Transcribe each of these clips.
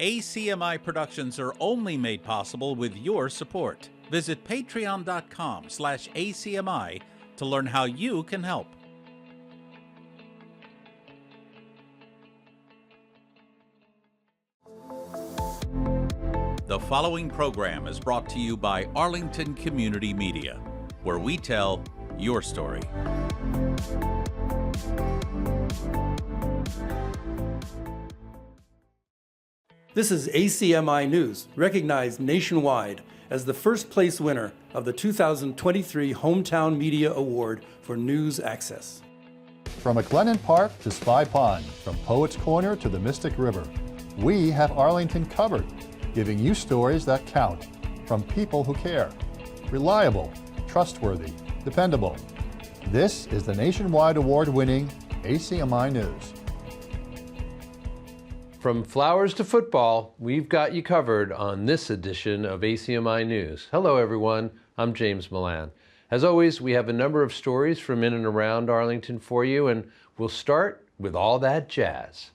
ACMi productions are only made possible with your support. Visit patreon.com/ACMi to learn how you can help. The following program is brought to you by Arlington Community Media, where we tell your story. This is ACMi News, recognized nationwide as the first place winner of the 2023 Hometown Media Award for News Access. From McLennan Park to Spy Pond, from Poets Corner to the Mystic River, we have Arlington covered, giving you stories that count from people who care. Reliable, trustworthy, dependable. This is the nationwide award-winning ACMi News. From flowers to football, we've got you covered on this edition of ACMi News. Hello everyone, I'm James Milan. As always, we have a number of stories from in and around Arlington for you, and we'll start with all that jazz.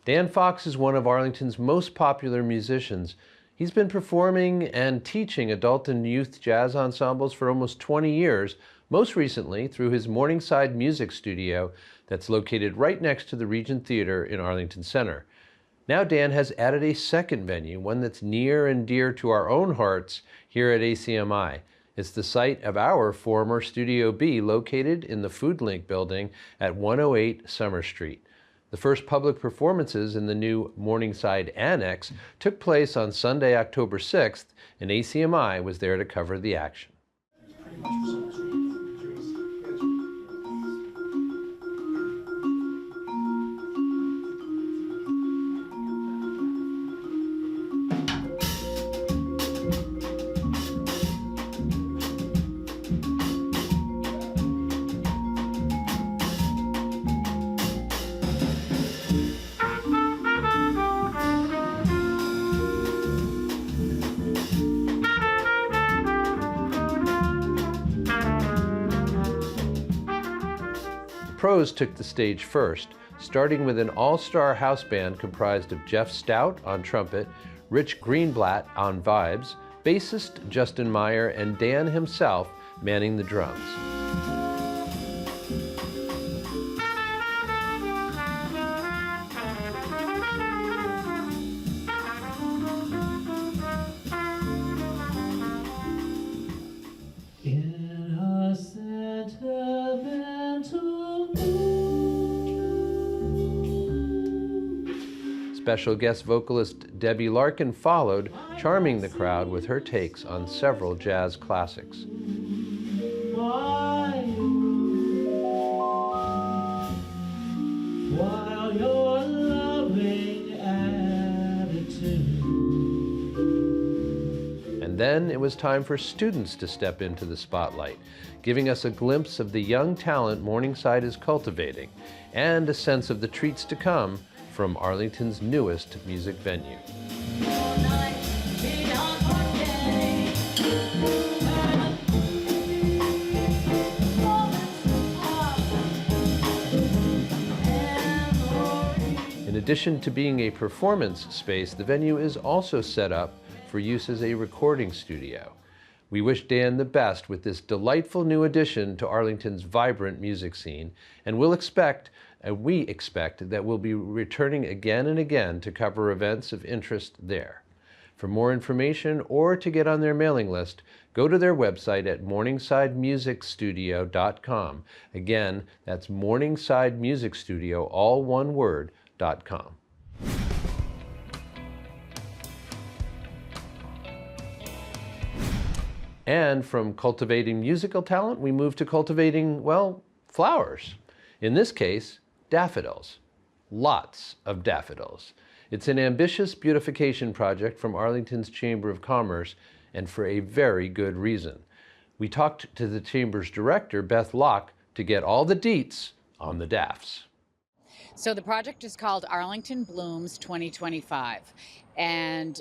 Dan Fox is one of Arlington's most popular musicians. He's been performing and teaching adult and youth jazz ensembles for almost 20 years, most recently through his Morningside music studio that's located right next to the Regent Theater in Arlington Center. Now Dan has added a second venue, one that's near and dear to our own hearts here at ACMi. It's the site of our former Studio B, located in the Food Link building at 108 Summer Street. The first public performances in the new Morningside Annex took place on Sunday, October 6th, and ACMi was there to cover the action. Pros took the stage first, starting with an all-star house band comprised of Jeff Stout on trumpet, Rich Greenblatt on vibes, bassist Justin Meyer, and Dan himself manning the drums. Special guest vocalist Debbie Larkin followed, charming the crowd with her takes on several jazz classics. And then it was time for students to step into the spotlight, giving us a glimpse of the young talent Morningside is cultivating and a sense of the treats to come from Arlington's newest music venue. In addition to being a performance space, the venue is also set up for use as a recording studio. We wish Dan the best with this delightful new addition to Arlington's vibrant music scene, and we expect that we'll be returning again and again to cover events of interest there. For more information or to get on their mailing list, go to their website at morningsidemusicstudio.com. Again, that's morningsidemusicstudio, all one word, .com. And from cultivating musical talent, we move to cultivating, well, flowers. In this case, daffodils. Lots of daffodils. It's an ambitious beautification project from Arlington's Chamber of Commerce, and for a very good reason. We talked to the Chamber's director, Beth Locke, to get all the deets on the daffs. So the project is called Arlington Blooms 2025. And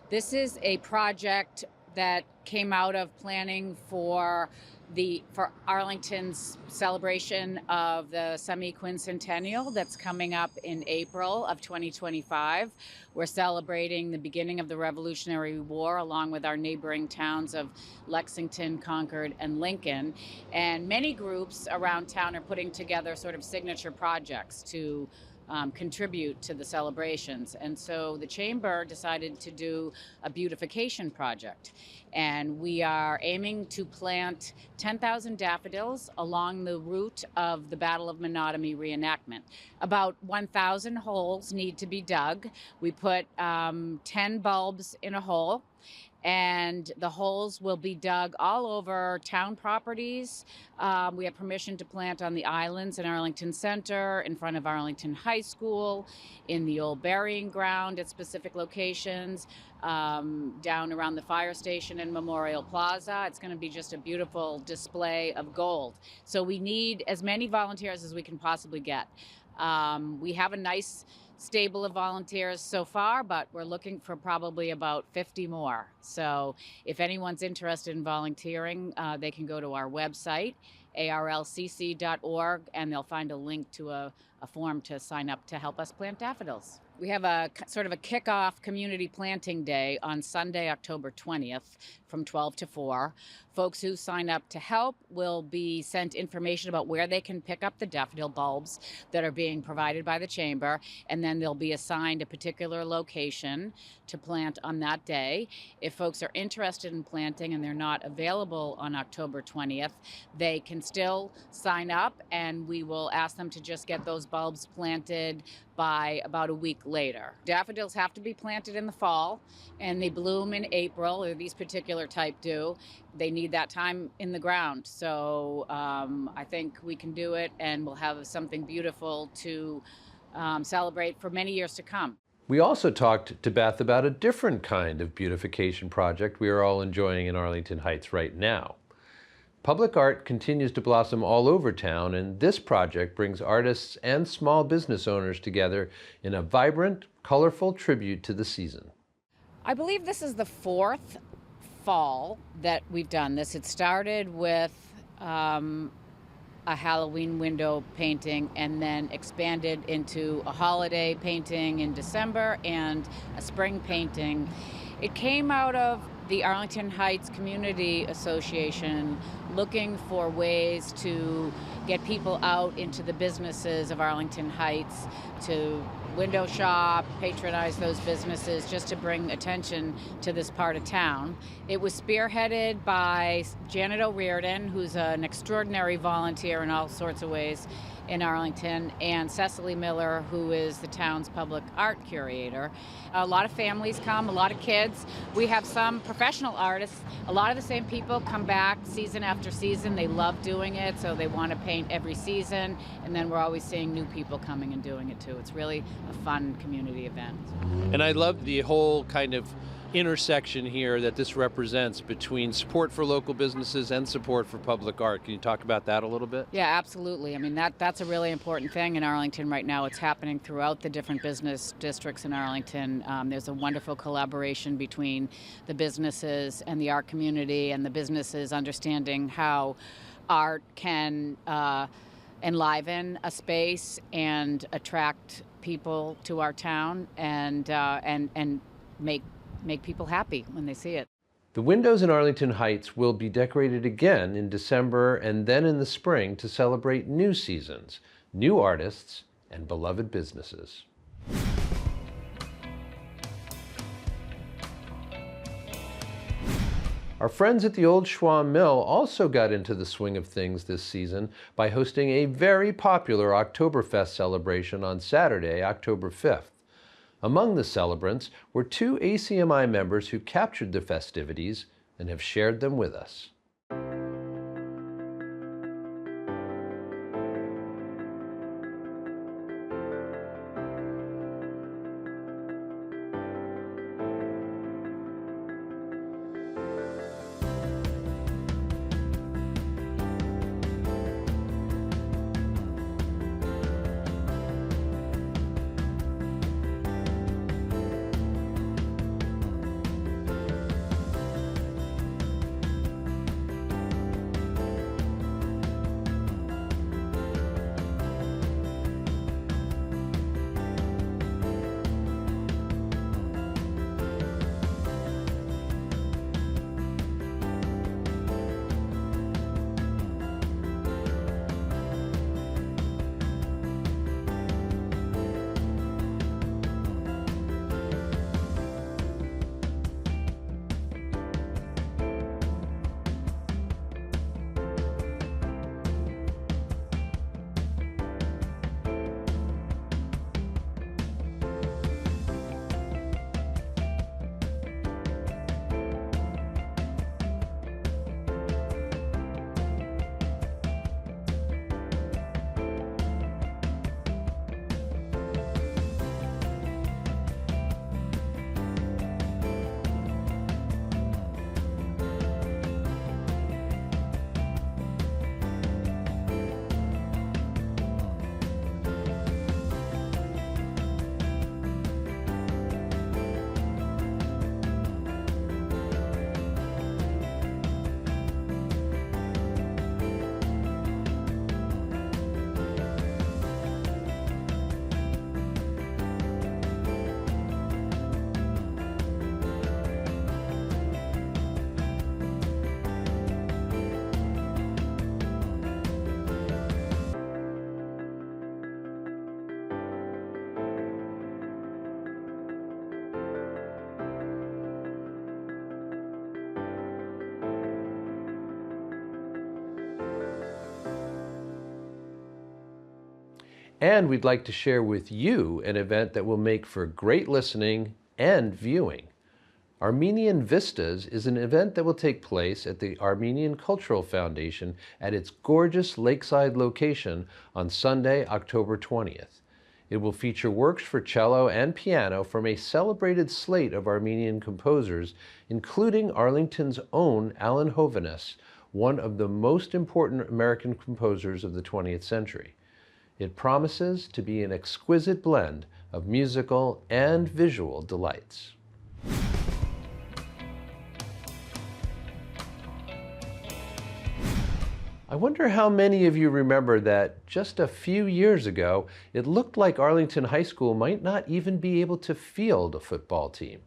this is a project that came out of planning for for Arlington's celebration of the semi-quincentennial that's coming up in April of 2025. We're celebrating the beginning of the Revolutionary War along with our neighboring towns of Lexington, Concord, and Lincoln. And many groups around town are putting together sort of signature projects to contribute to the celebrations. And so the Chamber decided to do a beautification project. And we are aiming to plant 10,000 daffodils along the route of the Battle of Menotomy reenactment. About 1,000 holes need to be dug. We put 10 bulbs in a hole, and the holes will be dug all over town properties. We have permission to plant on the islands in Arlington Center, in front of Arlington High School, in the old burying ground at specific locations, down around the fire station and Memorial Plaza. It's going to be just a beautiful display of gold. So we need as many volunteers as we can possibly get. We have a nice stable of volunteers so far, but we're looking for probably about 50 more. So if anyone's interested in volunteering, they can go to our website, arlcc.org, and they'll find a link to a form to sign up to help us plant daffodils. We have a sort of a kickoff community planting day on Sunday, October 20th from 12 to 4. Folks who sign up to help will be sent information about where they can pick up the daffodil bulbs that are being provided by the Chamber, and then they'll be assigned a particular location to plant on that day. If folks are interested in planting and they're not available on October 20th, they can still sign up, and we will ask them to just get those bulbs planted by about a week later. Daffodils have to be planted in the fall, and they bloom in April, or these particular type do. They need that time in the ground. So I think we can do it, and we'll have something beautiful to celebrate for many years to come. We also talked to Beth about a different kind of beautification project we are all enjoying in Arlington Heights right now. Public art continues to blossom all over town, and this project brings artists and small business owners together in a vibrant, colorful tribute to the season. I believe this is the fourth fall that we've done this. It started with a Halloween window painting and then expanded into a holiday painting in December and a spring painting. It came out of the Arlington Heights Community Association looking for ways to get people out into the businesses of Arlington Heights to window shop, patronize those businesses, just to bring attention to this part of town. It was spearheaded by Janet O'Riordan, who's an extraordinary volunteer in all sorts of ways in Arlington, and Cecily Miller, who is the town's public art curator. A lot of families come, a lot of kids. We have some professional artists. A lot of the same people come back season after season. They love doing it, so they want to paint every season. And then we're always seeing new people coming and doing it too. It's really a fun community event. And I love the whole kind of intersection here that this represents between support for local businesses and support for public art. Can you talk about that a little bit? Yeah, absolutely. I mean, that's a really important thing in Arlington right now. It's happening throughout the different business districts in Arlington. There's a wonderful collaboration between the businesses and the art community, and the businesses understanding how art can enliven a space and attract people to our town and make people happy when they see it. The windows in Arlington Heights will be decorated again in December and then in the spring to celebrate new seasons, new artists, and beloved businesses. Our friends at the Old Schwam Mill also got into the swing of things this season by hosting a very popular Oktoberfest celebration on Saturday, October 5th. Among the celebrants were two ACMi members who captured the festivities and have shared them with us. And we'd like to share with you an event that will make for great listening and viewing. Armenian Vistas is an event that will take place at the Armenian Cultural Foundation at its gorgeous lakeside location on Sunday, October 20th. It will feature works for cello and piano from a celebrated slate of Armenian composers, including Arlington's own Alan Hovhaness, one of the most important American composers of the 20th century. It promises to be an exquisite blend of musical and visual delights. I wonder how many of you remember that just a few years ago, it looked like Arlington High School might not even be able to field a football team.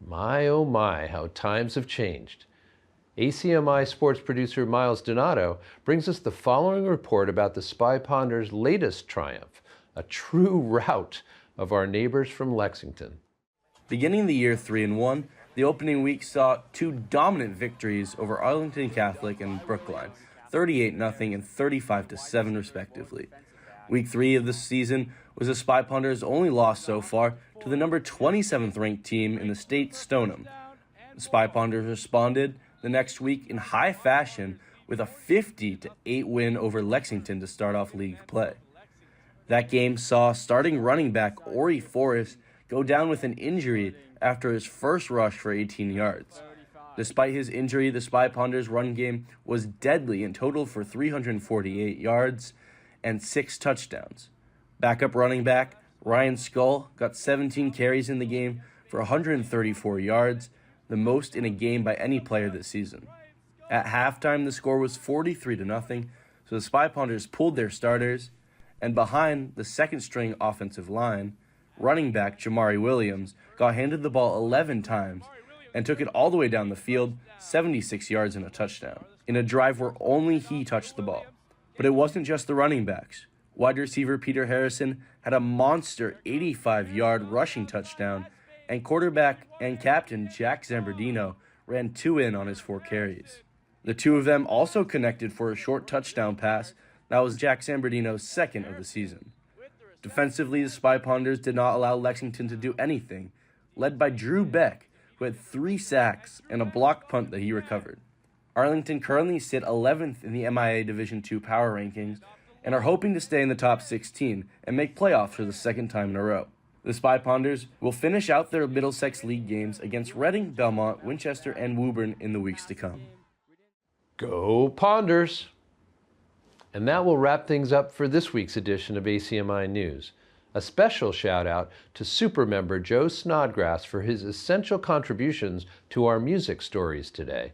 My oh my, how times have changed. ACMi sports producer Miles Donato brings us the following report about the Spy Ponder's latest triumph, a true rout of our neighbors from Lexington. Beginning the year 3-1, the opening week saw two dominant victories over Arlington Catholic and Brookline, 38-0 and 35-7 respectively. Week 3 of the season was the Spy Ponder's only loss so far to the number 27th ranked team in the state, Stoneham. The Spy Ponder's responded the next week in high fashion with a 50-8 win over Lexington to start off league play. That game saw starting running back Ori Forrest go down with an injury after his first rush for 18 yards. Despite his injury, the Spy Ponder's run game was deadly and totaled for 348 yards and 6 touchdowns. Backup running back Ryan Skull got 17 carries in the game for 134 yards, the most in a game by any player this season. At halftime, the score was 43-0, so the Spy Ponder's pulled their starters, and behind the second-string offensive line, running back Jamari Williams got handed the ball 11 times and took it all the way down the field, 76 yards and a touchdown, in a drive where only he touched the ball. But it wasn't just the running backs. Wide receiver Peter Harrison had a monster 85-yard rushing touchdown, and quarterback and captain Jack Zambardino ran 2 in on his 4 carries. The two of them also connected for a short touchdown pass that was Jack Zambardino's second of the season. Defensively, the Spy Ponder's did not allow Lexington to do anything, led by Drew Beck, who had 3 sacks and a blocked punt that he recovered. Arlington currently sit 11th in the MIA Division II power rankings and are hoping to stay in the top 16 and make playoffs for the second time in a row. The Spy Ponder's will finish out their Middlesex League games against Reading, Belmont, Winchester, and Woburn in the weeks to come. Go Ponders! And that will wrap things up for this week's edition of ACMi News. A special shout out to super member Joe Snodgrass for his essential contributions to our music stories today.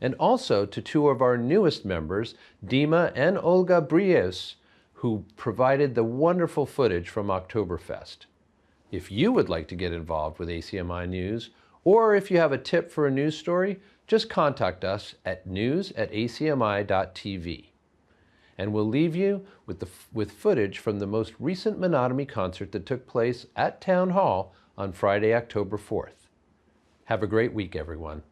And also to 2 of our newest members, Dima and Olga Brios, who provided the wonderful footage from Oktoberfest. If you would like to get involved with ACMi News, or if you have a tip for a news story, just contact us at news@acmi.tv. And we'll leave you with footage from the most recent Monotony concert that took place at Town Hall on Friday, October 4th. Have a great week, everyone.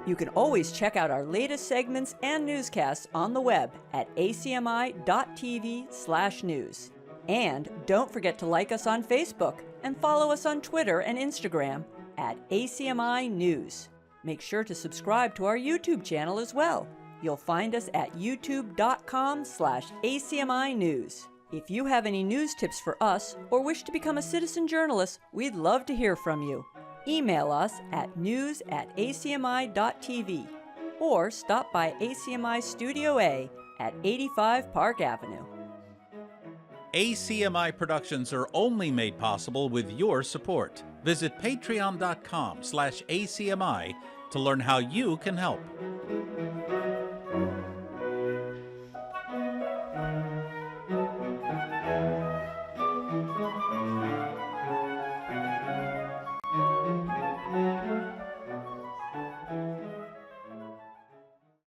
You can always check out our latest segments and newscasts on the web at acmi.tv/news. And don't forget to like us on Facebook and follow us on Twitter and Instagram at ACMi News. Make sure to subscribe to our YouTube channel as well. You'll find us at youtube.com/ACMi News. If you have any news tips for us or wish to become a citizen journalist, we'd love to hear from you. Email us at news@acmi.tv. or stop by ACMI Studio A at 85 Park Avenue. ACMi productions are only made possible with your support. Visit patreon.com/ACMi to learn how you can help.